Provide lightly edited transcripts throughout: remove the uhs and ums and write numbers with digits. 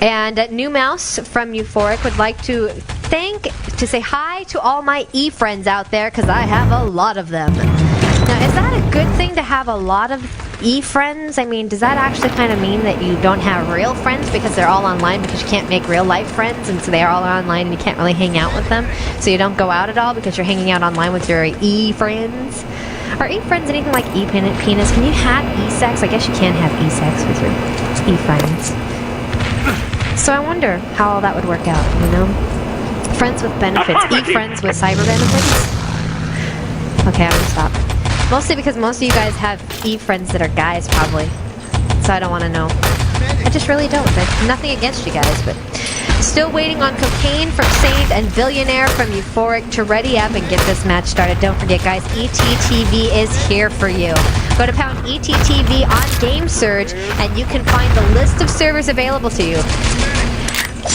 And New Mouse from Euphoric would like to say hi to all my E-friends out there, because I have a lot of them. Now, is that a good thing to have a lot of E-friends? I mean, does that actually kind of mean that you don't have real friends because they're all online, because you can't make real life friends, and so they are all online and you can't really hang out with them, so you don't go out at all because you're hanging out online with your E-friends? Are E-friends anything like E-penis? Can you have E-sex? I guess you can have E-sex with your E-friends. So I wonder how all that would work out, you know? Friends with benefits. E-friends with cyber benefits? Okay, I'm gonna stop. Mostly because most of you guys have E-friends that are guys, probably. So I don't want to know. I just really don't. There's nothing against you guys, but... Still waiting on Cocaine from Saint and Billionaire from Euphoric to ready up and get this match started. Don't forget, guys, ETTV is here for you. Go to pound ETTV on Game Surge, and you can find the list of servers available to you.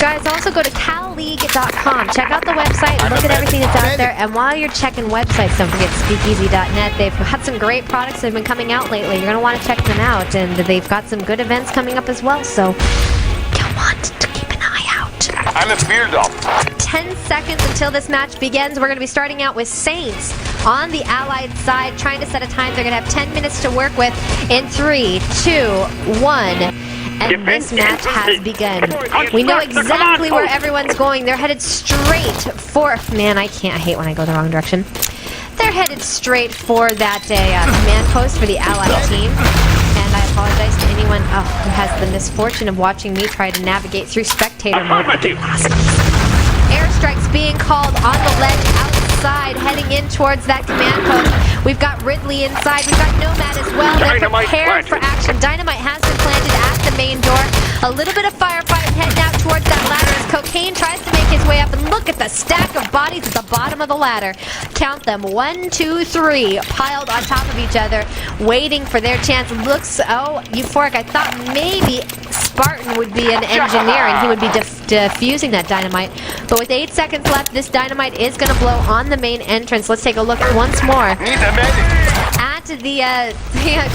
Guys, also go to calleague.com. Check out the website, look at everything that's out there, and while you're checking websites, don't forget speakeasy.net. They've had some great products that have been coming out lately. You're going to want to check them out, and they've got some good events coming up as well, so you'll want to keep an eye out. I'm a beard up. 10 seconds until this match begins. We're going to be starting out with Saints on the Allied side, trying to set a time. They're going to have 10 minutes to work with in 3, 2, 1. And this match has begun. We know exactly where everyone's going. They're headed straight for... Man, I hate when I go the wrong direction. They're headed straight for that command post for the Allied team. And I apologize to anyone who has the misfortune of watching me try to navigate through spectator mode. Airstrikes being called on the ledge outside, heading in towards that command post. We've got Ridley inside. We've got Nomad as well. They're prepared for action. Dynamite has been planted at the main door. A little bit of firefighting heading out towards that ladder as Cocaine tries to make his way up. And look at the stack of bodies at the bottom of the ladder. Count them. 1, 2, 3 piled on top of each other, waiting for their chance. Looks, Euphoric, I thought maybe Spartan would be an engineer and he would be defusing that dynamite. But with 8 seconds left, this dynamite is going to blow on the main entrance. Let's take a look once more at the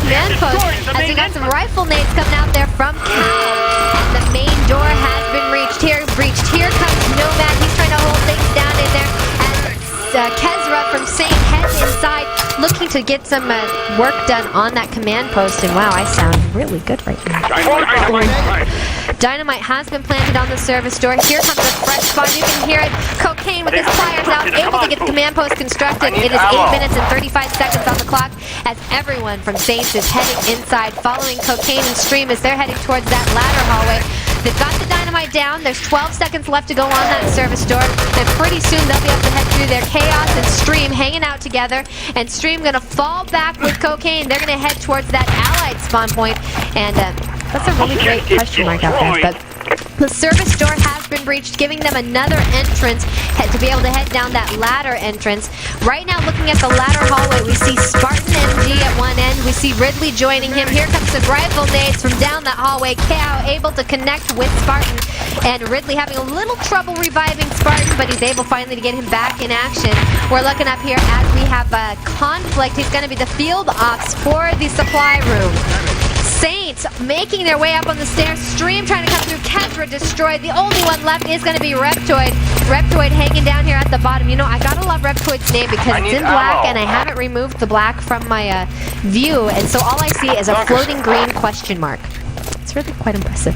command post as we got some rifle nades coming out there from Cal. And the main door has been reached. Here comes Nomad. He's trying to hold things down in there. And Kezra from Saint heads inside, looking to get some work done on that command post. And wow, I sound really good right now. Dynamite has been planted on the service door. Here comes a fresh spawn. You can hear it. Cocaine with his pliers out, able to get the command post constructed. It is 8 minutes and 35 seconds on the clock as everyone from Saints is heading inside, following Cocaine and Stream as they're heading towards that ladder hallway. They've got the dynamite down. There's 12 seconds left to go on that service door, and pretty soon they'll be able to head through there. Chaos and Stream hanging out together, and Stream gonna fall back with Cocaine. They're gonna head towards that Allied spawn point, and that's a really great question mark out there. But the service door has been breached, giving them another entrance to be able to head down that ladder entrance. Right now, looking at the ladder hallway, we see Spartan MG at one end. We see Ridley joining him. Here comes some rifle nades from down that hallway. Kao able to connect with Spartan. And Ridley having a little trouble reviving Spartan, but he's able finally to get him back in action. We're looking up here as we have a conflict. He's going to be the field ops for the supply room. Saints making their way up on the stairs. Stream trying to come through. Kezra destroyed. The only one left is going to be Reptoid. Reptoid hanging down here at the bottom. You know, I gotta love Reptoid's name because it's in black and I haven't removed the black from my view. And so all I see is a floating green question mark. It's really quite impressive.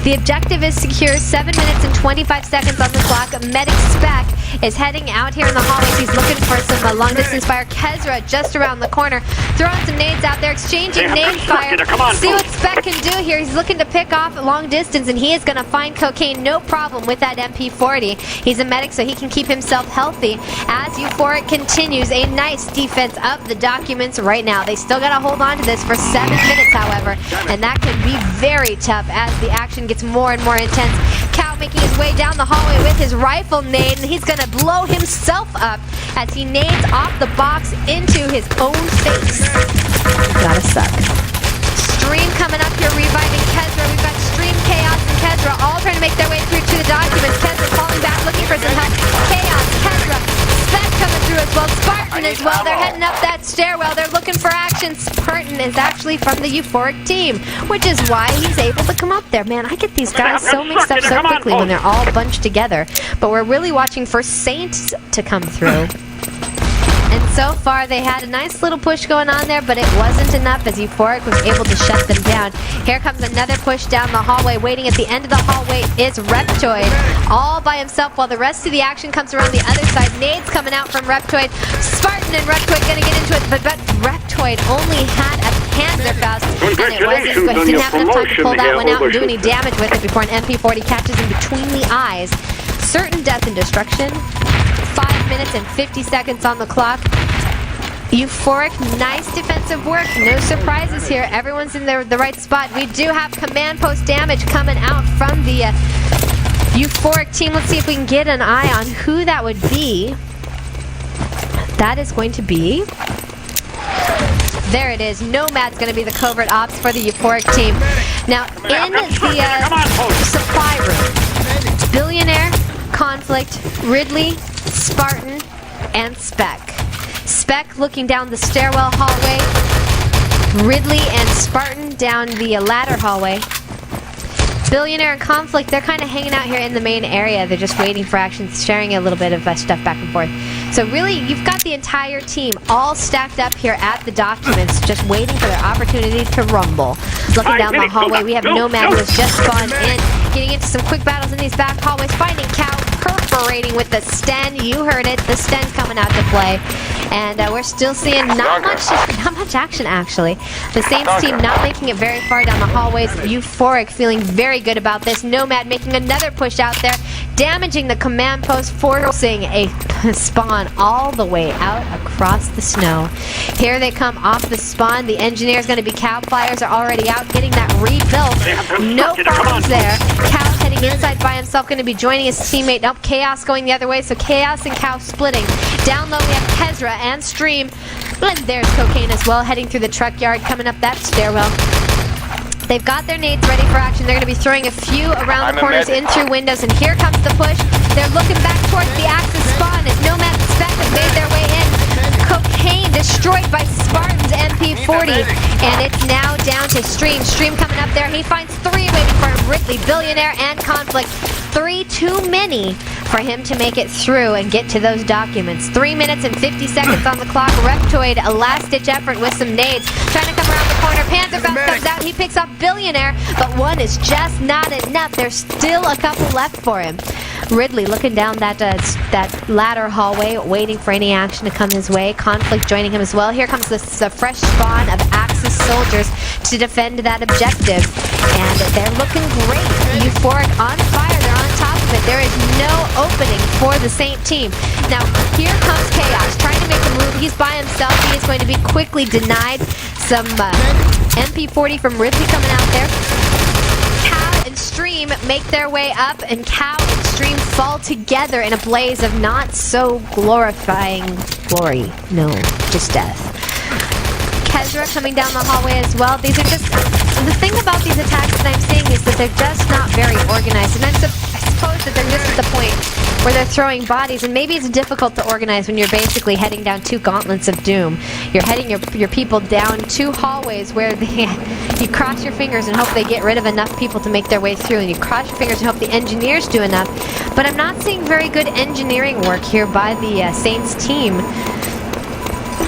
The objective is secure. 7 minutes and 25 seconds on the clock. Medic Spec is heading out here in the hallways. He's looking for some long-distance fire. Kezra just around the corner, throwing some nades out there, exchanging nade fire. See what Spec can do here. He's looking to pick off long distance, and he is going to find Cocaine no problem with that MP40. He's a medic, so he can keep himself healthy. As Euphoric continues, a nice defense of the documents right now. They still got to hold on to this for 7 minutes, however, and that could be very tough as the action gets more and more intense. Cow making his way down the hallway with his rifle nade, and he's going to blow himself up as he nades off the box into his own face. Gotta suck. Stream coming up here, reviving Kezra. We've got Stream, Chaos, and Kezra all trying to make their way through to the documents. Kezra falling back, looking for some help. Chaos, Kezra, Spec coming through as well. Spartan as well. They're heading up that stairwell. They're looking for action. Spartan is actually from the Euphoric team, which is why he's able to come up there. Man, I get these guys so mixed up so quickly when they're all bunched together. But we're really watching for Saints to come through. And so far, they had a nice little push going on there, but it wasn't enough as Euphoric was able to shut them down. Here comes another push down the hallway. Waiting at the end of the hallway is Reptoid, all by himself, while the rest of the action comes around the other side. Nades coming out from Reptoid. Spartan and Reptoid going to get into it, but Reptoid only had a Panzerfaust, and it didn't have enough time to pull that one out and do any damage with it before an MP40 catches him between the eyes. Certain death and destruction. 5 minutes and 50 seconds on the clock. Euphoric, nice defensive work. No surprises here. Everyone's in the right spot. We do have command post damage coming out from the Euphoric team. Let's see if we can get an eye on who that would be. That is going to be... There it is. Nomad's going to be the covert ops for the Euphoric team. Now, in the supply room, Billionaire, Conflict, Ridley, Spartan, and Spec. Spec looking down the stairwell hallway. Ridley and Spartan down the ladder hallway. Billionaire and Conflict, they're kind of hanging out here in the main area. They're just waiting for action, sharing a little bit of stuff back and forth. So really, you've got the entire team all stacked up here at the documents, just waiting for their opportunity to rumble. Looking down the hallway, we have Nomad who has just spawned in, getting into some quick battles in these back hallways, finding Cow, perforating with the Sten. You heard it, the Sten coming out to play. And we're still seeing not much action, actually. The Saints team not making it very far down the hallways. Euphoric feeling very good about this. Nomad making another push out there, damaging the command post, forcing a spawn all the way out across the snow. Here they come off the spawn. The engineer's going to be Cow. Flyers are already out, getting that rebuilt. No problems there. Cow heading inside by himself, going to be joining his teammate. Nope, Chaos going the other way, so Chaos and Cow splitting. Down low we have Kezra and Stream. And there's Cocaine as well, heading through the truck yard, coming up that stairwell. They've got their nades ready for action. They're going to be throwing a few around the corners in through windows, and here comes the push. They're looking back towards the Axis spawn as Nomad and Spec have made their way in. Cocaine destroyed by Spartan's MP40, and it's now down to Stream. Stream coming up there. He finds three waiting for him. Ridley, Billionaire, and Conflict. Three too many for him to make it through and get to those documents. 3 minutes and 50 seconds on the clock. Reptoid, a last-ditch effort with some nades. Trying to come around the corner. Panzerfaust comes out. He picks up Billionaire, but one is just not enough. There's still a couple left for him. Ridley looking down that ladder hallway, waiting for any action to come his way. Conflict joining him as well. Here comes the fresh spawn of Axis soldiers to defend that objective. And they're looking great. Euphoric on fire. They're on top of it. There is no opening for the Saint team. Now, here comes Chaos, trying to make a move. He's by himself. He is going to be quickly denied. Some MP40 from Ridley coming out there. Cow and Stream make their way up, and Cow and Stream fall together in a blaze of not so glorifying glory. No, just death. Kezra coming down the hallway as well. These are just... The thing about these attacks that I'm seeing is that they're just not very organized. And I suppose that they're just at the point where they're throwing bodies. And maybe it's difficult to organize when you're basically heading down two gauntlets of doom. You're heading your people down two hallways where you cross your fingers and hope they get rid of enough people to make their way through. And you cross your fingers and hope the engineers do enough. But I'm not seeing very good engineering work here by the Saints team.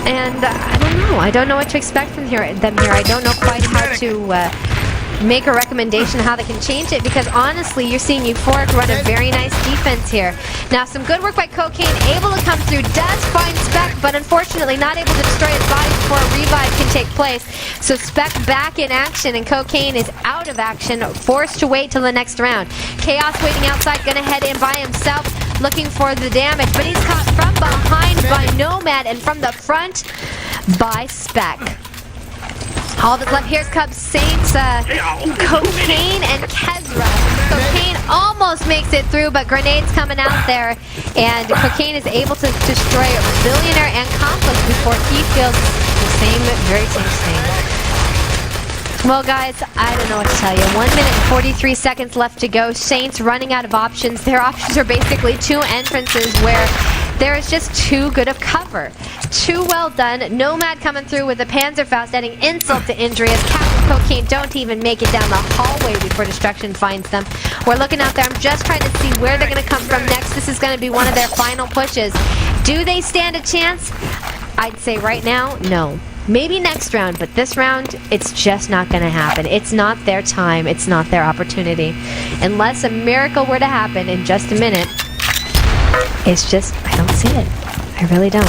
And I don't know what to expect from them here. I don't know quite how to make a recommendation how they can change it, because honestly, you're seeing Euphoric run a very nice defense here. Now, some good work by Cocaine, able to come through, does find Spec, but unfortunately not able to destroy his body before a revive can take place. So Spec back in action, and Cocaine is out of action, forced to wait till the next round. Chaos waiting outside, gonna head in by himself, looking for the damage, but he's caught from behind by Nomad and from the front by Spec. All that's left here is Cubs, Saints, Cocaine, and Kezra. Cocaine almost makes it through, but grenades coming out there, and Cocaine is able to destroy Billionaire and Conflict before he feels the very same thing. Well, guys, I don't know what to tell you. 1 minute and 43 seconds left to go. Saints running out of options. Their options are basically two entrances where There is just too good of cover. Too well done. Nomad coming through with the Panzerfaust, adding insult to injury as Cat and Cocaine don't even make it down the hallway before destruction finds them. We're looking out there. I'm just trying to see where they're going to come from next. This is going to be one of their final pushes. Do they stand a chance? I'd say right now, no. Maybe next round, but this round, it's just not going to happen. It's not their time. It's not their opportunity. Unless a miracle were to happen in just a minute, it's just, I don't see it. I really don't.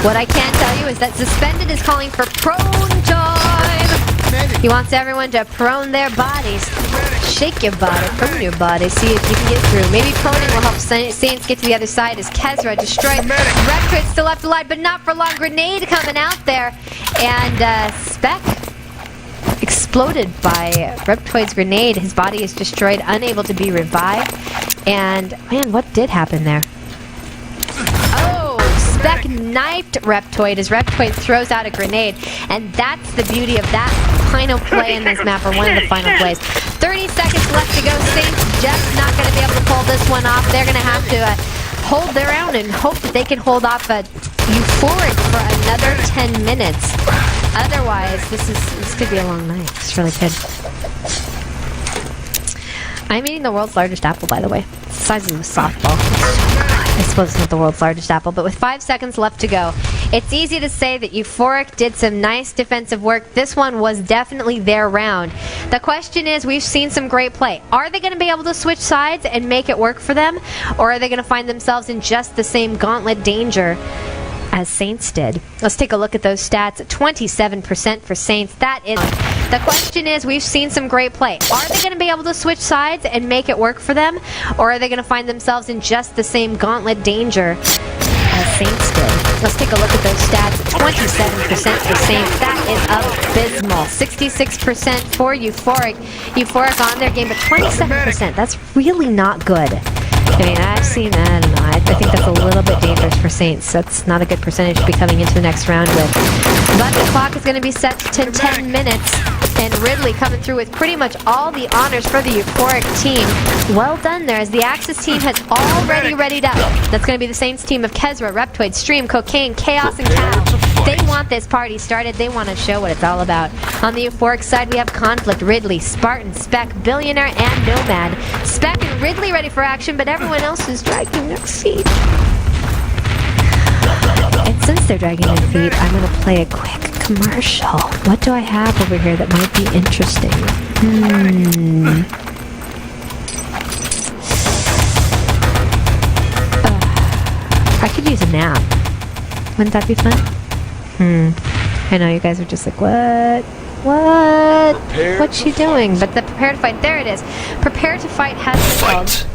What I can tell you is that Suspended is calling for prone time. He wants everyone to prone their bodies. Shake your body, prone your body, see if you can get through. Maybe proning will help Saints get to the other side as Kezra destroys. Reptoid still left alive, but not for long. Grenade coming out there. And Spec exploded by Reptoid's grenade. His body is destroyed, unable to be revived. And, man, what did happen there? Oh, Spec knifed Reptoid as Reptoid throws out a grenade. And that's the beauty of that final play in this map, or one of the final plays. 30 seconds left to go. Saints just not going to be able to pull this one off. They're going to have to hold their own and hope that they can hold off a Euphoric for another 10 minutes. Otherwise, this could be a long night. This really could. I'm eating the world's largest apple, by the way. It's the size of a softball. I suppose it's not the world's largest apple, but with 5 seconds left to go, it's easy to say that Euphoric did some nice defensive work. This one was definitely their round. The question is, we've seen some great play. Are they going to be able to switch sides and make it work for them? Or are they going to find themselves in just the same gauntlet danger as Saints did? Let's take a look at those stats. 27% for Saints. That is... The question is, we've seen some great play. Are they going to be able to switch sides and make it work for them? Or are they going to find themselves in just the same gauntlet danger as Saints did? Let's take a look at those stats. 27% for Saints. That is abysmal. 66% for Euphoric. Euphoric on their game, but 27%. That's really not good. I mean, I've seen that. I don't know. I think that's a little bit dangerous for Saints. That's not a good percentage to be coming into the next round with. But the clock is going to be set to 10 minutes. And Ridley coming through with pretty much all the honors for the Euphoric team. Well done there, as the Axis team has already readied up. That's going to be the Saints team of Kezra, Reptoid, Stream, Cocaine, Chaos, and Cow. They want this party started. They want to show what it's all about. On the Euphoric side, we have Conflict, Ridley, Spartan, Spec, Billionaire, and Nomad. Spec and Ridley ready for action, but everyone else is dragging their feet. And since they're dragging their feet, I'm going to play a quick commercial. What do I have over here that might be interesting? I could use a nap. Wouldn't that be fun? I know you guys are just like, what? What? What's she doing? But the Prepare to Fight, there it is. Prepare to Fight has been called.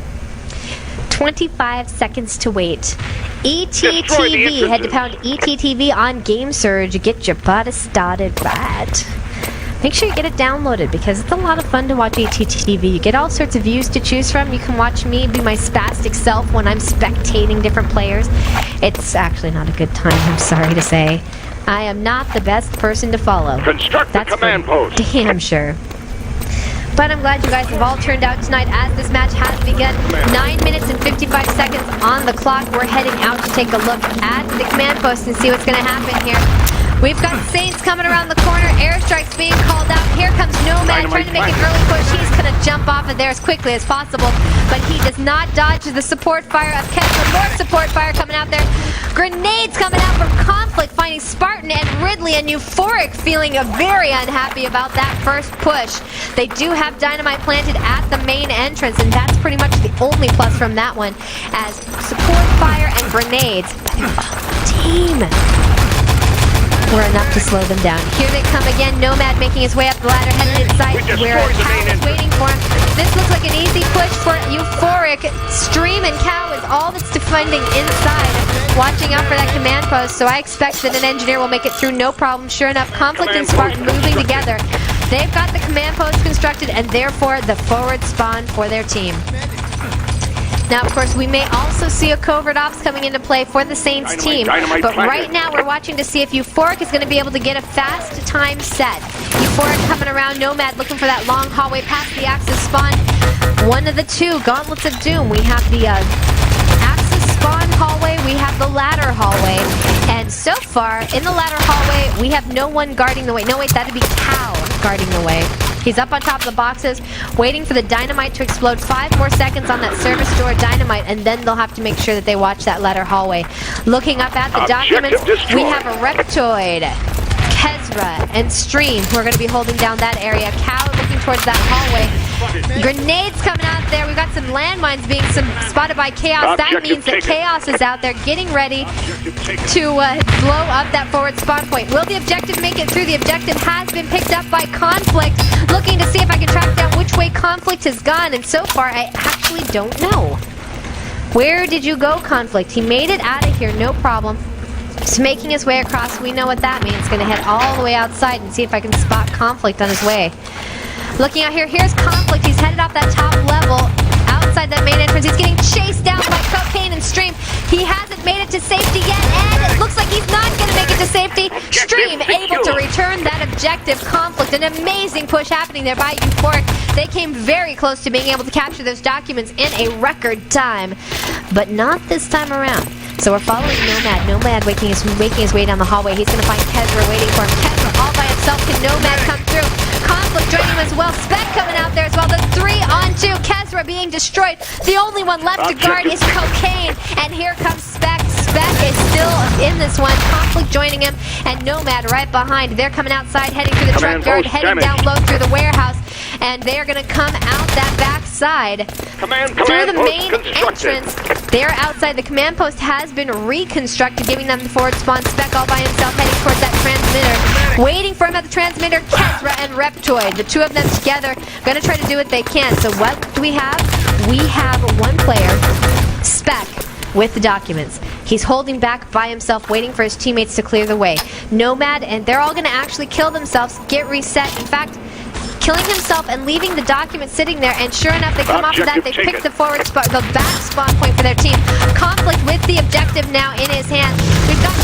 25 seconds to wait. ETTV. Head to pound ETTV on Game Surge. Get your body started right. Make sure you get it downloaded because it's a lot of fun to watch ETTV. You get all sorts of views to choose from. You can watch me be my spastic self when I'm spectating different players. It's actually not a good time, I'm sorry to say. I am not the best person to follow. Construct the command post. Damn sure. But I'm glad you guys have all turned out tonight as this match has begun. 9 minutes and 55 seconds on the clock. We're heading out to take a look at the command post and see what's going to happen here. We've got Saints coming around the corner. Airstrikes being called out. Here comes Nomad trying to make an early push. He's going to jump off of there as quickly as possible. But he does not dodge the support fire of Kessler. More support fire coming out there. Grenades coming out from Conflict, finding Spartan and Ridley, and Euphoric feeling very unhappy about that first push. They do have dynamite planted at the main entrance, and that's pretty much the only plus from that one, as support fire and grenades by their own team were enough to slow them down. Here they come again. Nomad making his way up the ladder, headed inside where Cow is waiting for him. This looks like an easy push for Euphoric. Stream and Cow is all that's defending inside, watching out for that command post, so I expect that an engineer will make it through no problem. Sure enough, Conflict and Spartan moving together. They've got the command post constructed and therefore the forward spawn for their team. Now, of course, we may also see a covert ops coming into play for the Saints team, but right now we're watching to see if Euphoric is going to be able to get a fast time set. Euphoric coming around, Nomad looking for that long hallway past the Axis spawn. One of the two, Gauntlets of Doom. We have the Axis spawn hallway, we have the ladder hallway. And so far, in the ladder hallway, we have no one guarding the way. No, wait, that'd be Cal guarding the way. He's up on top of the boxes, waiting for the dynamite to explode. 5 more seconds on that service door dynamite, and then they'll have to make sure that they watch that ladder hallway. Looking up at the documents, we have a Reptoid, Kezra, and Stream, who are going to be holding down that area. Cal looking towards that hallway. Grenades coming out there. We've got some landmines being spotted by Chaos. That means that Chaos is out there getting ready to blow up that forward spawn point. Will the objective make it through? The objective has been picked up by Conflict. Looking to see if I can track down which way Conflict has gone, and so far I actually don't know. Where did you go, Conflict? He made it out of here, no problem. Just making his way across. We know what that means. Going to head all the way outside and see if I can spot Conflict on his way. Looking out here, here's Conflict. He's headed off that top level, outside that main entrance. He's getting chased down by Cocaine and Stream. He hasn't made it to safety yet, and it looks like he's not going to make it to safety. Stream able to return that objective. Conflict, an amazing push happening there by Euphoric. They came very close to being able to capture those documents in a record time, but not this time around. So we're following Nomad. Nomad making his way down the hallway. He's going to find Kezra waiting for him. Kezra all by himself. Can Nomad come through? Conflict joining him as well. Spec coming out there as well. The 3-on-2. Kezra being destroyed. The only one left to guard is Cocaine. And here comes Spec. Spec is still in this one. Conflict joining him. And Nomad right behind. They're coming outside, heading through the truck yard, heading down low through the warehouse. And they're going to come out that back side. Through the main entrance. They're outside. The command post has been reconstructed, giving them the forward spawn. Spec all by himself, heading towards that transmitter. Waiting for him at the transmitter, Kezra and Reptoid. The two of them together, going to try to do what they can. So what do we have? We have one player, Spec, with the documents. He's holding back by himself, waiting for his teammates to clear the way. Nomad, and they're all going to actually kill themselves, get reset. In fact, killing himself and leaving the document sitting there, and sure enough, they come off of that, they pick the forward spot, the back spawn point for their team. Conflict with the objective now in his hand. We've got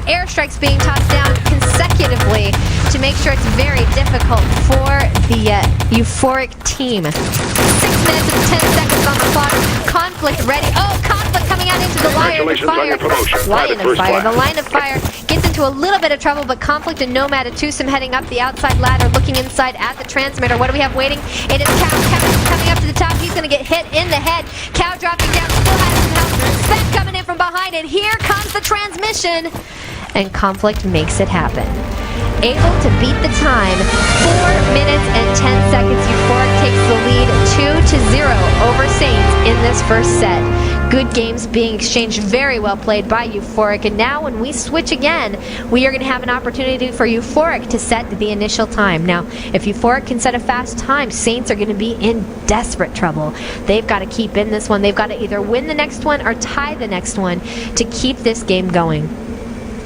airstrikes being tossed down consecutively to make sure it's very difficult for the Euphoric team. 6 minutes and 10 seconds on the clock. Conflict ready. Oh, Conflict coming out into the line of fire. The line of fire gets into a little bit of trouble, but Conflict and Nomad and Twosome heading up the outside ladder, looking inside at the transmitter. What do we have waiting? It is Cow. Cow coming up to the top. He's going to get hit in the head. Cow dropping down. Still has some help. Spec coming in from behind, and here comes the transmission. And Conflict makes it happen. Able to beat the time. 4 minutes and 10 seconds. Euphoric takes the lead 2-0 over Saints in this first set. Good games being exchanged, very well played by Euphoric. And now when we switch again, we are going to have an opportunity for Euphoric to set the initial time. Now, if Euphoric can set a fast time, Saints are going to be in desperate trouble. They've got to keep in this one. They've got to either win the next one or tie the next one to keep this game going.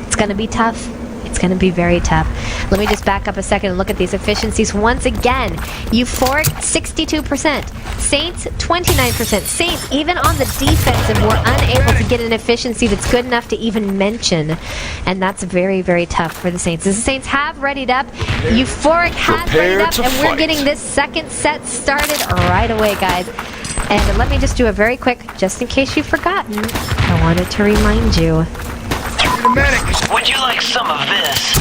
It's going to be tough. It's going to be very tough. Let me just back up a second and look at these efficiencies once again. Euphoric, 62%. Saints, 29%. Saints, even on the defensive, were unable to get an efficiency that's good enough to even mention. And that's very, very tough for the Saints. As the Saints have readied up, Euphoric has readied up, and we're getting this second set started right away, guys. And let me just do a very quick, just in case you've forgotten, I wanted to remind you. Would you like some of this?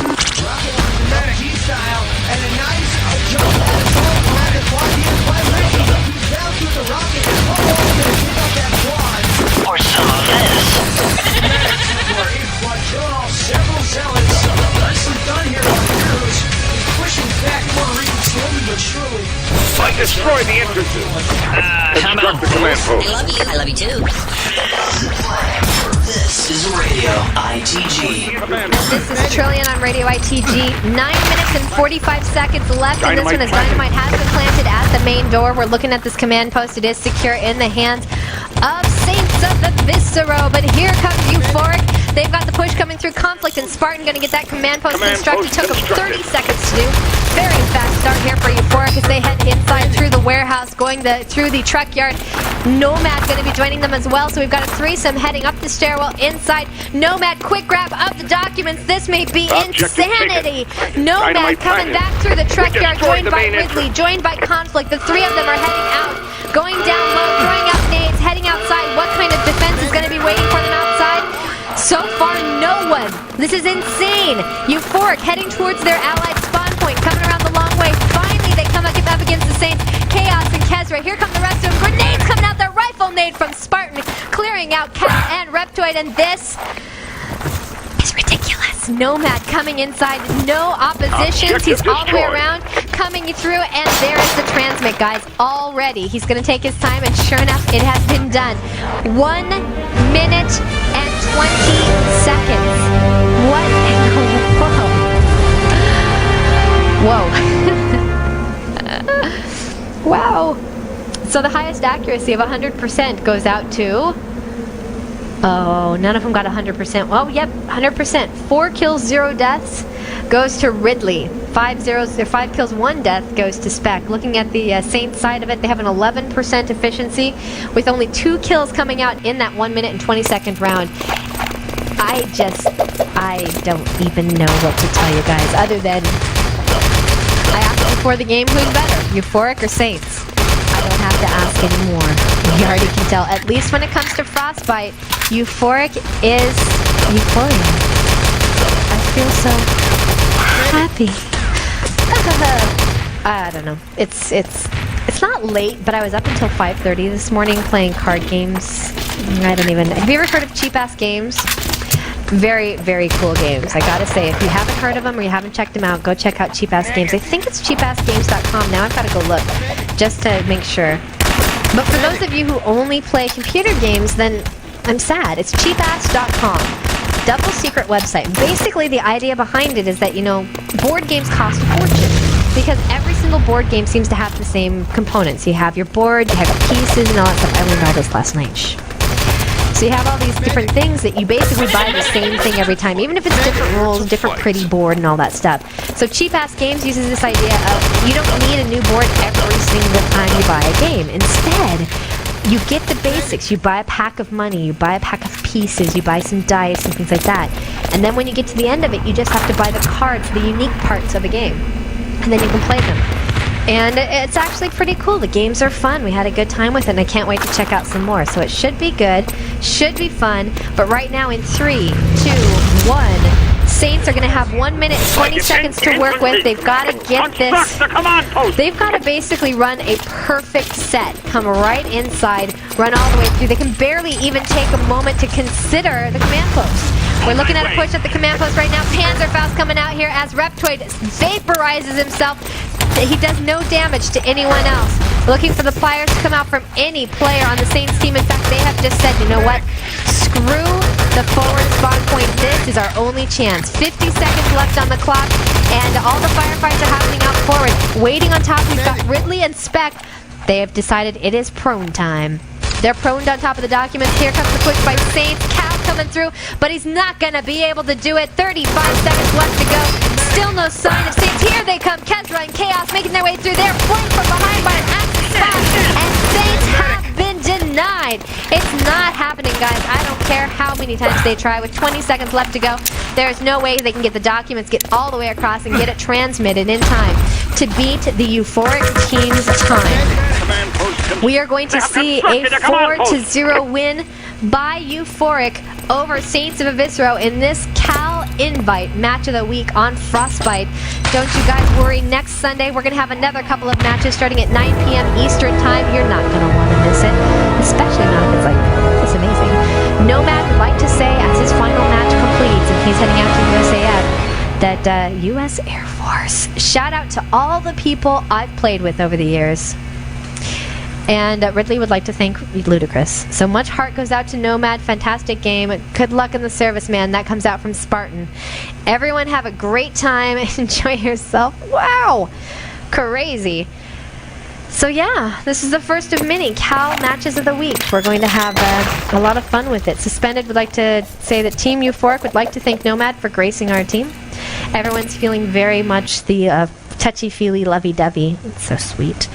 Or some of this? I destroy the entrances. Obstruct the command post. I love you. I love you too. This is Radio ITG. This is Trillian on Radio ITG. 9 minutes and 45 seconds left in this one as Dynamite has been planted at the main door. We're looking at this command post. It is secure in the hands of Saints of the Viscero. But here comes Euphoric. They've got the push coming through. Conflict and Spartan going to get that command post constructed. Took them 30 seconds to do. Very fast start here for Euphoric as they head inside through the warehouse, going through the truck yard. Nomad's going to be joining them as well, so we've got a threesome heading up the stairwell inside. Nomad, quick grab of the documents. This may be insanity. Nomad coming back through the truck yard, joined by Ridley, joined by Conflict. The three of them are heading out, going down low, throwing out nades, heading outside. What kind of defense is going to be waiting for them outside? So far, no one. This is insane. Euphoric heading towards their allied spawn point, coming around the long way. Finally, they come up against the Saints. Chaos and Kezra. Here come the rest of them. Grenades coming out. Their rifle nade from Spartan, clearing out Kez and Reptoid. And this is ridiculous. Nomad coming inside. No oppositions. He's all the way around, coming through. And there is the transmit, guys. Already. He's going to take his time. And sure enough, it has been done. 1 minute and 20 seconds. What in the world? Whoa. Wow. So the highest accuracy of 100% goes out to... Oh, none of them got 100%. Oh, yep, 100%. 4 kills, 0 deaths goes to Ridley. 5 kills, 1 death goes to Spec. Looking at the Saints side of it, they have an 11% efficiency with only 2 kills coming out in that 1 minute and 20 second round. I don't even know what to tell you guys, other than I asked before the game, who's better, Euphoric or Saints? I don't have to ask anymore. You already can tell. At least when it comes to Frostbite, Euphoric is Euphoria. I feel so happy. I don't know. It's not late, but I was up until 5:30 this morning playing card games. I don't even... Have you ever heard of Cheap Ass Games? Very, very cool games. I gotta say, if you haven't heard of them or you haven't checked them out, go check out Cheap Ass Games. I think it's cheapassgames.com. Now I've got to go look just to make sure. But for those of you who only play computer games, then I'm sad. It's cheapass.com. Double secret website. Basically, the idea behind it is that, you know, board games cost a fortune. Because every single board game seems to have the same components. You have your board, you have your pieces, and all that stuff. I learned all this last night. Shh. So you have all these different things that you basically buy the same thing every time, even if it's different rules, different pretty board, and all that stuff. So Cheap Ass Games uses this idea of you don't need a new board every single time you buy a game. Instead, you get the basics. You buy a pack of money, you buy a pack of pieces, you buy some dice and things like that. And then when you get to the end of it, you just have to buy the cards, the unique parts of the game. And then you can play them. And it's actually pretty cool. The games are fun. We had a good time with it, and I can't wait to check out some more. So it should be good, should be fun. But right now in 3, 2, 1, Saints are going to have 1 minute, 20 seconds to work with. They've got to get this. They've got to basically run a perfect set. Come right inside, run all the way through. They can barely even take a moment to consider the command post. We're looking at a push at the command post right now. Panzerfaust coming out here as Reptoid vaporizes himself. He does no damage to anyone else. Looking for the pliers to come out from any player on the Saints team. In fact, they have just said, you know what? Screw the forward spawn point. This is our only chance. 50 seconds left on the clock, and all the firefights are happening out forward. Waiting on top, we've got Ridley and Spec. They have decided it is prone time. They're proned on top of the documents. Here comes the push by Saints. Cal coming through, but he's not going to be able to do it. 35 seconds left to go. Still no sign of Saints. Here they come. Kezra and Chaos making their way through. They're flanked from behind by an Axis spot, and Saints have been denied. It's not happening, guys. I don't care how many times they try. With 20 seconds left to go, there's no way they can get the documents, get all the way across, and get it transmitted in time to beat the Euphoric team's time. We are going to see a 4-0 win by Euphoric over Saints of Avisro in this Cal Invite Match of the Week on Frostbite. Don't you guys worry, next Sunday we're going to have another couple of matches starting at 9 p.m. Eastern Time. You're not going to want to miss it, especially not if it's like, it's amazing. Nomad would like to say, as his final match completes, and he's heading out to USAF, that U.S. Air Force. Shout out to all the people I've played with over the years. And Ridley would like to thank Ludicrous. So much heart goes out to Nomad. Fantastic game. Good luck in the service, man. That comes out from Spartan. Everyone have a great time. Enjoy yourself. Wow. Crazy. So yeah, this is the first of many Cal Matches of the Week. We're going to have a lot of fun with it. Suspended would like to say that Team Euphoric would like to thank Nomad for gracing our team. Everyone's feeling very much the touchy-feely, lovey-dovey. It's so sweet.